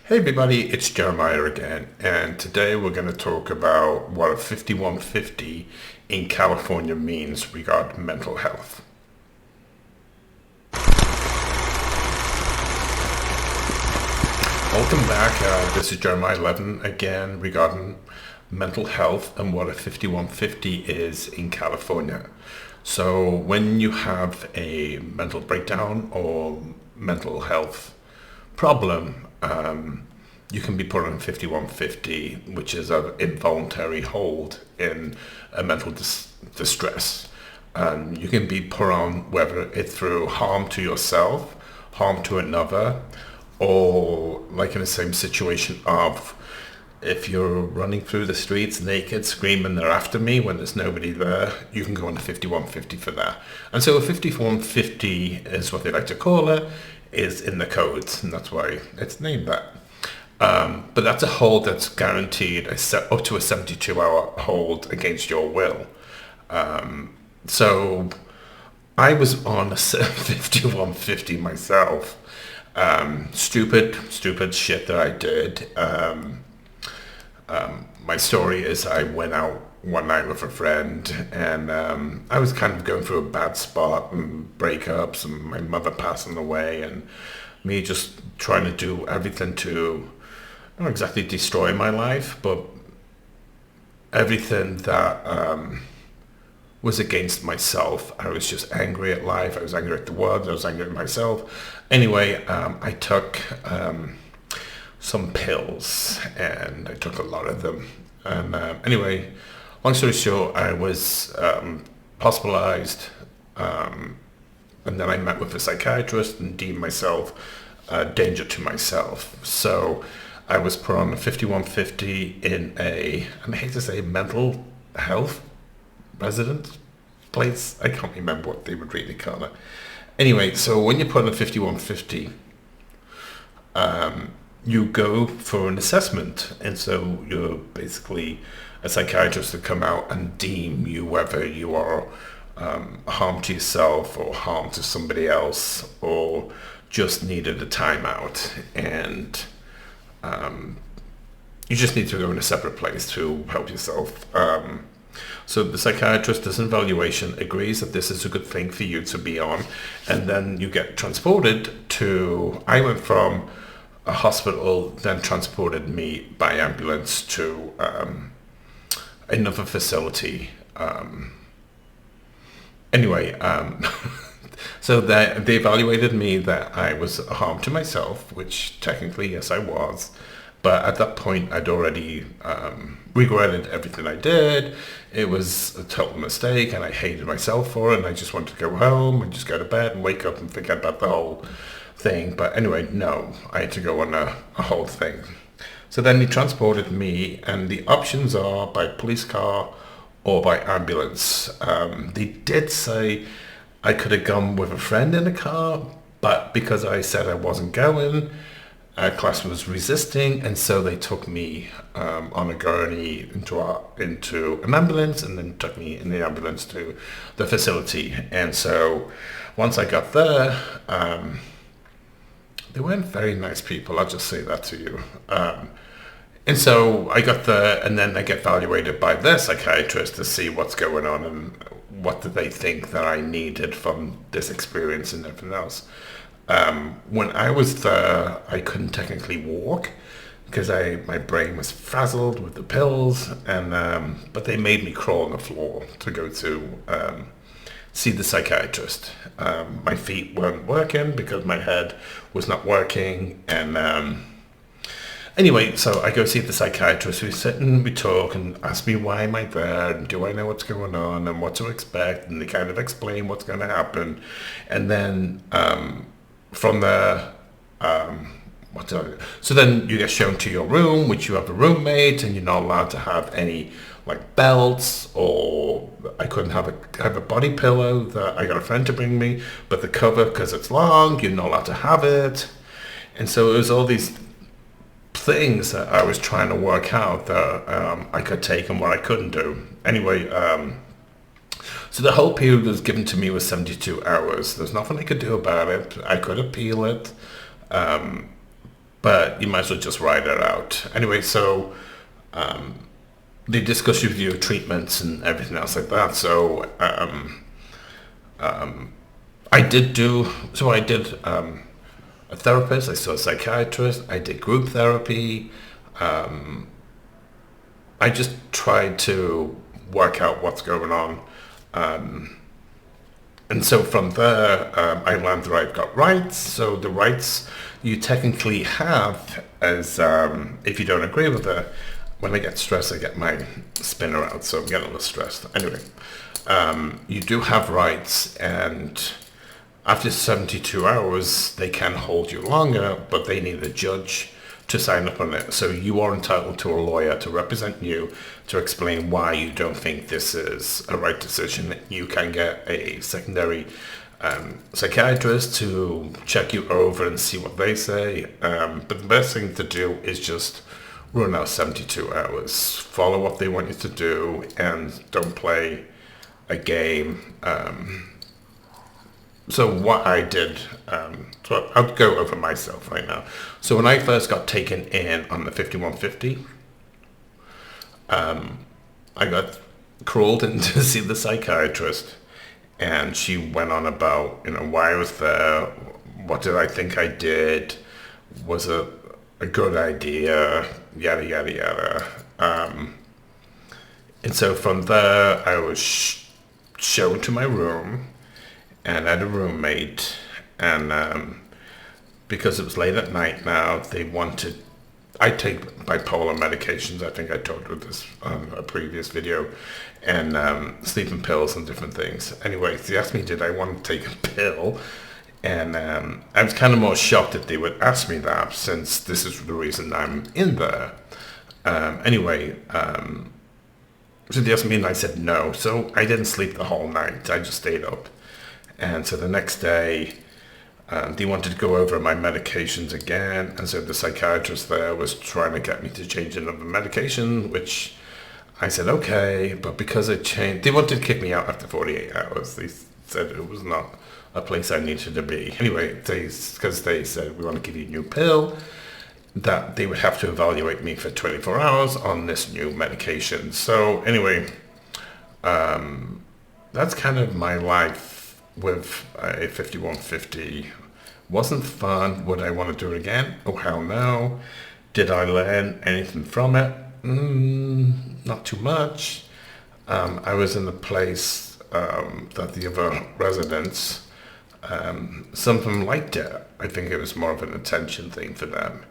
Hey everybody, it's Jeremiah again, and today we're going to talk about what a 5150 in California means regarding mental health. Welcome back. This is Jeremiah 11 again regarding mental health and what a 5150 is in California. So when you have a mental breakdown or mental health problem, you can be put on 5150, which is an involuntary hold in a mental distress. You can be put on whether it's through harm to yourself, harm to another, or like in the same situation of if you're running through the streets naked, screaming, they're after me when there's nobody there, you can go on the 5150 for that. And so a 5150 is what they like to call it, is in the codes, and that's why it's named that. But that's a hold that's guaranteed up to a 72-hour hold against your will. So I was on a 5150 myself. Stupid shit that I did. My story is I went out one night with a friend, and I was kind of going through a bad spot and breakups and my mother passing away and me just trying to do everything to not exactly destroy my life, but everything that was against myself. I was just angry at life. I was angry at the world. I was angry at myself. Anyway, I took some pills, and I took a lot of them. And anyway, long story short, I was hospitalized, and then I met with a psychiatrist and deemed myself a danger to myself. So I was put on a 5150 in and I hate to say mental health resident place. I can't remember what they would really call it. Anyway, so when you put on a 5150, you go for an assessment, and so you're basically a psychiatrist to come out and deem you whether you are harm to yourself or harm to somebody else or just needed a timeout, and you just need to go in a separate place to help yourself. So the psychiatrist does an evaluation, agrees that this is a good thing for you to be on, and then you get transported to, I went from a hospital, then transported me by ambulance to another facility. Anyway, so they evaluated me that I was a harm to myself, which technically, yes, I was. But at that point, I'd already regretted everything I did. It was a total mistake, and I hated myself for it, and I just wanted to go home and just go to bed and wake up and forget about the whole thing. But anyway, no, I had to go on a whole thing. So then he transported me, and the options are by police car or by ambulance. They did say I could have gone with a friend in the car, but because I said I wasn't going, class was resisting, and so they took me on a gurney into an ambulance, and then took me in the ambulance to the facility. And so once I got there, they weren't very nice people, I'll just say that to you. And so I got there, and then I get evaluated by their psychiatrist to see what's going on and what do they think that I needed from this experience and everything else. When I was there, I couldn't technically walk because my brain was frazzled with the pills, and but they made me crawl on the floor to go to see the psychiatrist. My feet weren't working because my head was not working, and anyway, so I go see the psychiatrist. We sit and we talk and ask me why am I there and do I know what's going on and what to expect, and they kind of explain what's going to happen, and then from there, so then you get shown to your room, which you have a roommate, and you're not allowed to have any like belts, or I couldn't have a body pillow that I got a friend to bring me, but the cover, because it's long, you're not allowed to have it. And so it was all these things that I was trying to work out that I could take and what I couldn't do. Anyway, so the whole period was given to me was 72 hours. There's nothing I could do about it. I could appeal it. but you might as well just ride it out. Anyway, so they discuss with you treatments and everything else like that. So I did a therapist, I saw a psychiatrist, I did group therapy. I just tried to work out what's going on. And so from there, I learned that I've got rights. So the rights you technically have as, if you don't agree with it, when I get stressed, I get my spinner out, so I'm getting a little stressed. Anyway, you do have rights, and after 72 hours, they can hold you longer, but they need a judge to sign up on it. So you are entitled to a lawyer to represent you, to explain why you don't think this is a right decision. You can get a secondary psychiatrist to check you over and see what they say. But the best thing to do is just run out 72 hours. Follow what they want you to do and don't play a game. So what I did, so I'll go over myself right now. So when I first got taken in on the 5150, I got crawled in to see the psychiatrist, and she went on about, why I was there, what did I think I did, was it a good idea, yada, yada, yada. And so from there, I was shown to my room, and I had a roommate, and because it was late at night now, I take bipolar medications, I think I talked about this on a previous video, and sleeping pills and different things. Anyway, they asked me, did I want to take a pill? And I was kind of more shocked that they would ask me that, since this is the reason I'm in there. So they asked me, and I said no. So I didn't sleep the whole night, I just stayed up. And so the next day, they wanted to go over my medications again, and so the psychiatrist there was trying to get me to change another medication, which I said okay, but because it changed, they wanted to kick me out after 48 hours. They said it was not a place I needed to be. Anyway, because they said, we want to give you a new pill, that they would have to evaluate me for 24 hours on this new medication. So anyway, that's kind of my life with a 5150. Wasn't fun. Would I want to do it again? Oh, hell no. Did I learn anything from it? Not too much. I was in a place that the other residents, some of them liked it. I think it was more of an attention thing for them,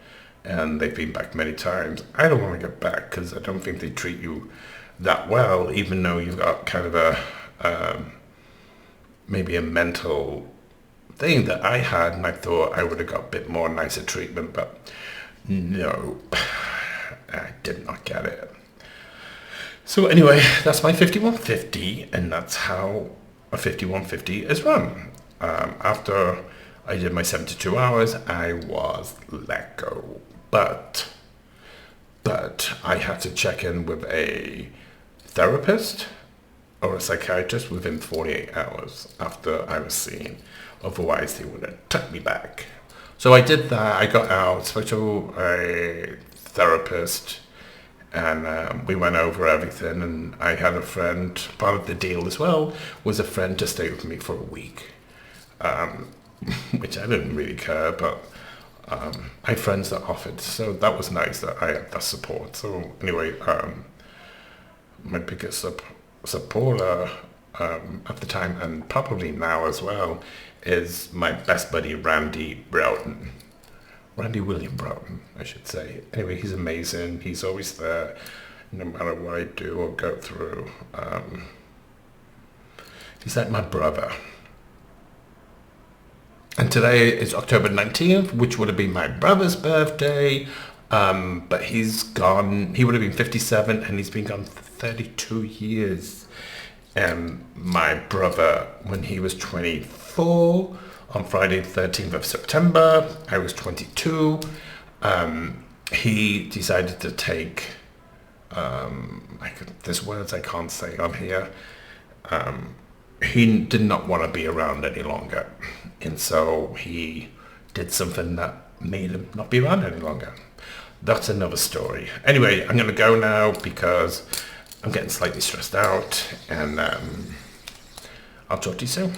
and they've been back many times. I don't want to get back because I don't think they treat you that well, even though you've got kind of a maybe a mental thing that I had, and I thought I would have got a bit more nicer treatment, but no, I did not get it. So anyway, that's my 5150, and that's how a 5150 is run. After I did my 72 hours, I was let go, but I had to check in with a therapist or a psychiatrist within 48 hours after I was seen. Otherwise, they would have took me back. So I did that. I got out, spoke to a therapist, and we went over everything. And I had a friend, part of the deal as well, was a friend to stay with me for a week, which I didn't really care, but I had friends that offered. So that was nice that I had that support. So anyway, my biggest supporter at the time, and probably now as well, is my best buddy Randy William Broughton, I should say. Anyway, he's amazing. He's always there, no matter what I do or go through. He's like my brother. And today is October 19th, which would have been my brother's birthday, but he's gone. He would have been 57, and he's been gone for 32 years. And my brother, when he was 24, on Friday the 13th of September, I was 22, he decided to take, there's words I can't say on here, he did not want to be around any longer, and so he did something that made him not be around any longer. That's another story. Anyway, I'm going to go now because I'm getting slightly stressed out, and I'll talk to you soon.